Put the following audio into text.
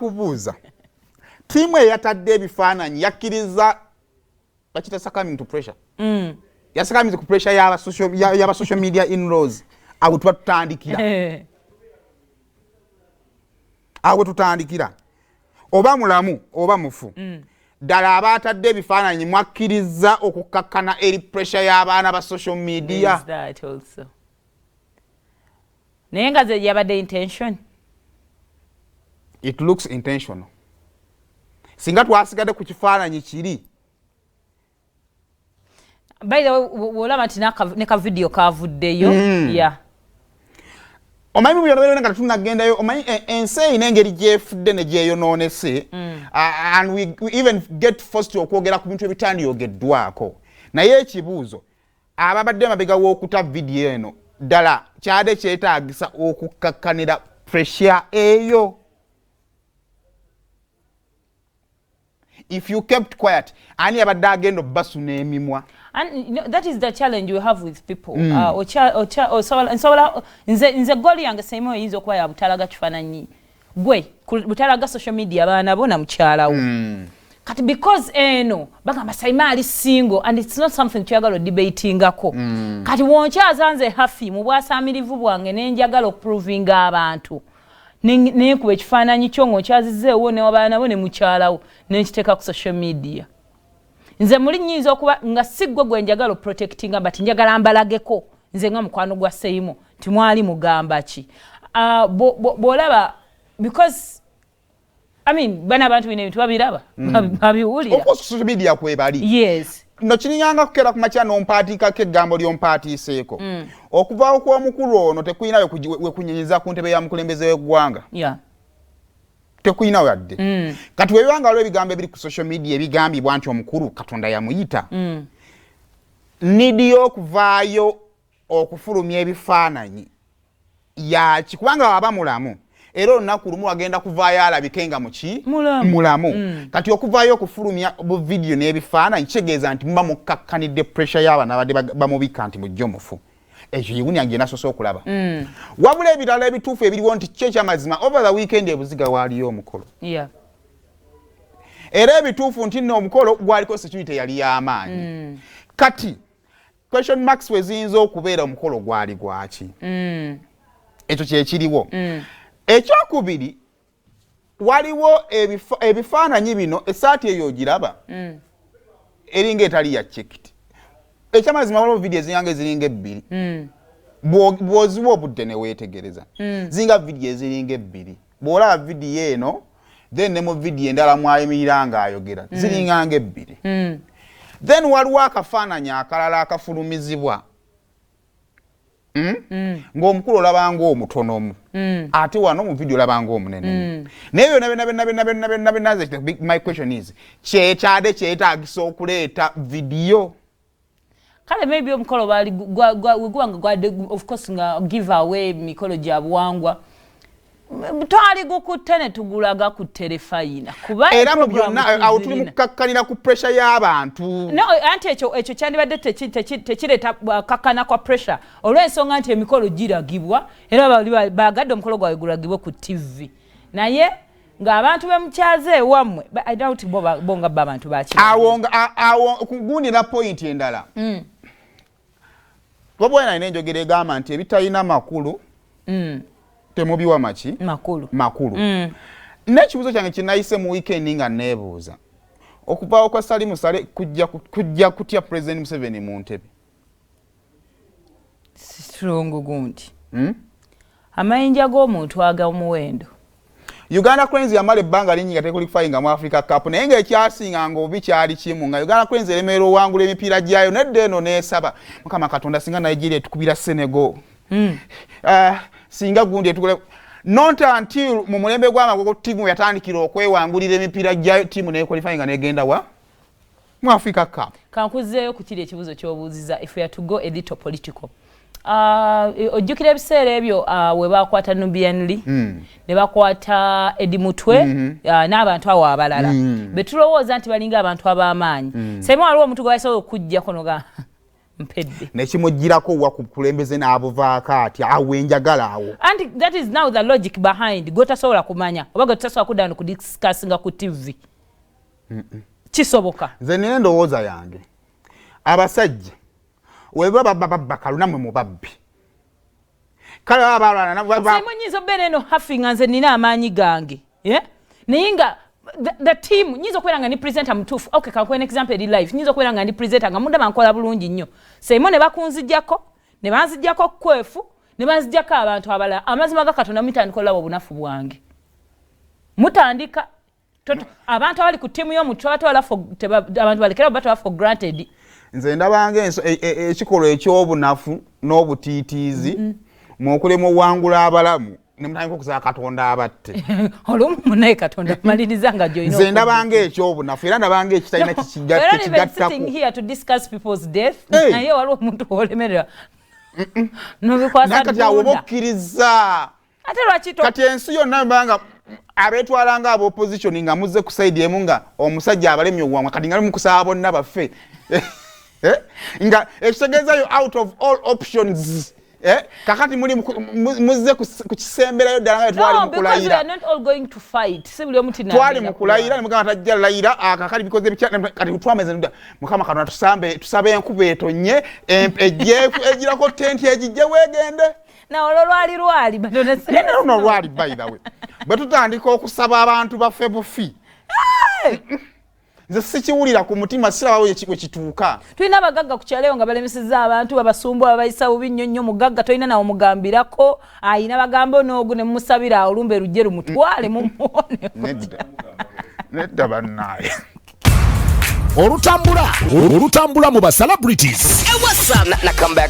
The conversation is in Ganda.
kubuuza tiimu eyatadde ebifaananyi yakkiriza bakita succumbing to pressure yasuccumbing to pressure y'aba social media in-laws awo tuba tutandikira oba mulamu oba mufu ddala abaatadde ebifaananyi mwakkiriza okukkakkana eri pressure y'abaana ba social media naye nga ze yabadde intention. It looks intentional. Singa twasigadde ku kifaananyi kiri. By the way, wolaba nti ne ka video kavuddeyo. Yeah. Omanyi mu byonna nga tunagendayo omanyi ensi eyina engeri gyefudde ne gyeyonoonese and we even get forced okwogera ku bintu ebitandyogeddwako. Naye ekibuuzo ababadde mabega w'okuta video eno ddala kyade kyetaagisa okukkakkanira pressure eyo. If you kept quiet, ani abadde agenda obbasuna emimwa. And that is the challenge we have with people. Nze goli yange sema oyinza okuba ya butalaga kifaananyi gwe butalaga social media abaana bo na mukyalawo. Kati because eno bagamba Saima ali single and it's not something kyagalo debatingako. Kati wonkyazanze hafi mu bwasamirivu bwange nenjagala okuprovinga abantu. Ne kuba ekifaananyi kyo ng'okyazizeewo ne wabaana bo ne mukyalawo n'ekiteeka ku social media. Nze muli nnyinza okuba nga si ggwe gwe njagala oprotectinga but njagala mbalageko nze nga mukwano gwa Seimo timwali mugamba ki. Bw'olaba because I mean bana abantu bine ebintu babiraba babiwulira. Of course social media kwebali. Yes. No kininyanga kukera ku makya n'ompaatiikako eggambo ly'ompaatiiseeko. Okuvaawo kw'omukulu ono tekuyinayo we kunyenyiza ku ntebe ya mukulembeze w'eggwanga. Yeah. Tekuyinayo yadde. Kati webanga waliwo ebigambo ebiri ku social media ebigambibwa nti omukulu Katonda yamuyita. Nidi y'okuvaayo okufulumya ebifaananyi yaki kubanga waba mulamu. Era olunaku lumu agenda kuvaayo alabikenga muki mulamu. Kati okuvaayo okufulumya bu video n'ebifaananyi kitegeeza nti muba mukkakkanidde pressure y'abaana badde bamubikka nti mujjo mufu. Ekyo yiwuni yange nasoose okulaba. Wabula ebirala ebituufu ebiriwo nti kyo ekyamazima over the weekend ebuziga waaliyo omukolo. Yeah. Era ebituufu nti nno omukolo gwaliko security yali y'amaanyi. Kati question marks we ziyinza okubeera omukolo gwali gwaki. Ekyo kyekiriwo. Ekyokubiri waliwo ebifaananyi bino essaati eyo ogiraba eringa etali ya checked. Ekyamazima waliwo video ezinyanga eziringa ebbiri. Bw'oziwa obudde ne weetegereza. Zinga video eziringa ebbiri. Bw'olaba video eno then ne mu video endala mwayimirira ng'ayogera ziringanga ebbiri. Then waliwo akafaananyi akalala akafulumizibwa. Ng'omukulu olabanga omutonomu ate wano mu video olabanga omunene. Naye byonna my question is kyekyade kyetaagisa okuleeta video. Kale maybe omukolo bali gwanga of course nga give away mikolo gya buwangwa twali gukutte ne tugulaga ku telefayina kuba era mu byonna awo tuli mukakkanira ku pressure y'abantu. No anti ekyo kyandibadde tekireta kakkana kwa pressure olw'ensonga nti emikolo giragibwa era bali bagadde omukolo gwawe gulagibwe ku TV naye ng'abantu bemukyaze wammwe I doubt bonga abantu baki awo kugundira point endala. Wabwana nenjogera egamba nti ebitalina makulu temubiwa maki makulu. N'ekibuuzo kyange kinayise mu weekend nga neebuuza okuvaawo kwa Salimu Sale kujja kutya President Museveni mu ntebe. Sirongo gundi amayinja g'omuntu agamuwendo. Uganda Cranes yamala ebbanga lingi nga tekulifayinga mu Africa Cup naye ng'ekyasinga ng'obi kyali kimu nga Uganda Cranes eremerera owangula emipiira gyayo nedda eno n'esaba Mukama Katonda singa Nigeria etukubira Senegal. Singa gundi etukule not until mu mulembe gw'amagogo tiimu yatandikira okwewangulira emipiira gyayo tiimu n'ekwalifayinga n'egenda wa mu Africa Cup. Kankuzeeyo ku kiri ekibuuzo ky'obuuziza if we are to go a little political. Ojjukira ebiseera ebyo we bakwata Nubian Lee ne bakwata Eddie Mutwe n'abantu awo abalala betulowooza nti balinga abantu ab'amaanyi. Sema waliwo omuntu gwasobola okujjako noga mpedde nekimugirako wa kukulembeze n'abuvaako ati awo enjagala awo. And that is now the logic behind gotasobola kumanya oba gotasobola kuddaano kudiscussinga ku TV. Kisoboka. Nze nina endowooza yange abasajja weba babaka lunamwe mubabbi kale abalwana nyiza obeera eno hafinga nze nina amaanyi gange naye nga the team nyiza okubeera nga ni presenter mutuufu. Okay, kankuwa an example eri live nyiza okubeera nga ni presenter nga mundaba nkola bulungi nnyo Saimo ne bakunzijjako ne banzijjako kwefu ne banzijjako abantu abalala amazima ga Katonda mutandika olaba obunafu bwange mutandika abantu abali ku tiimu y'omutwala abantu balekera batwala for granted. Nze ndabanga ekikolwa ekyobunafu n'obutiitiizi mukulema owangula abalamu ne mutandika okuza Katonda abatte olumu naye Katonda maliriza nga gy'olina. Nze ndabanga ekyobunafu era ndabanga ekitalina kikigattako. Sitting here to discuss people's death naye waliwo omuntu olemerera nobikwasa nakati awo bokkiriza ate lwaki kati ensi yonna mbanga abetwalanga abo opposition nga muzze ku side emu nga omusajja abalemye obuwangwa kati nga mukusaba bonna baffe nga ekitegeezayo out of all options kakati muli muzze ku kisemberayo ddala nga twali mukulayira. Twali mukulayira ne mugamba tajja layira kakati bikoze kati twameze Mukama Katonda tusabe enkuba etonye egirako tenti egijje weegende. Na olwo lwali no lwali by the way bwe tutandika okusaba abantu baffe bufi nze sikiwulira ku mutima sirabawo ekigwe kituuka. Tulina abagagga ku kyaleyo nga balemesezza abantu babasumbu abayisa bubi nnyo nnyo mugagga tolina nawo mugambirako ayina bagambo n'ogu ne mumusabira olumbe lujje lumutwale mumuone. Nedda bannaye olutambula mu ba celebrities. Hey, what's up? Now come back.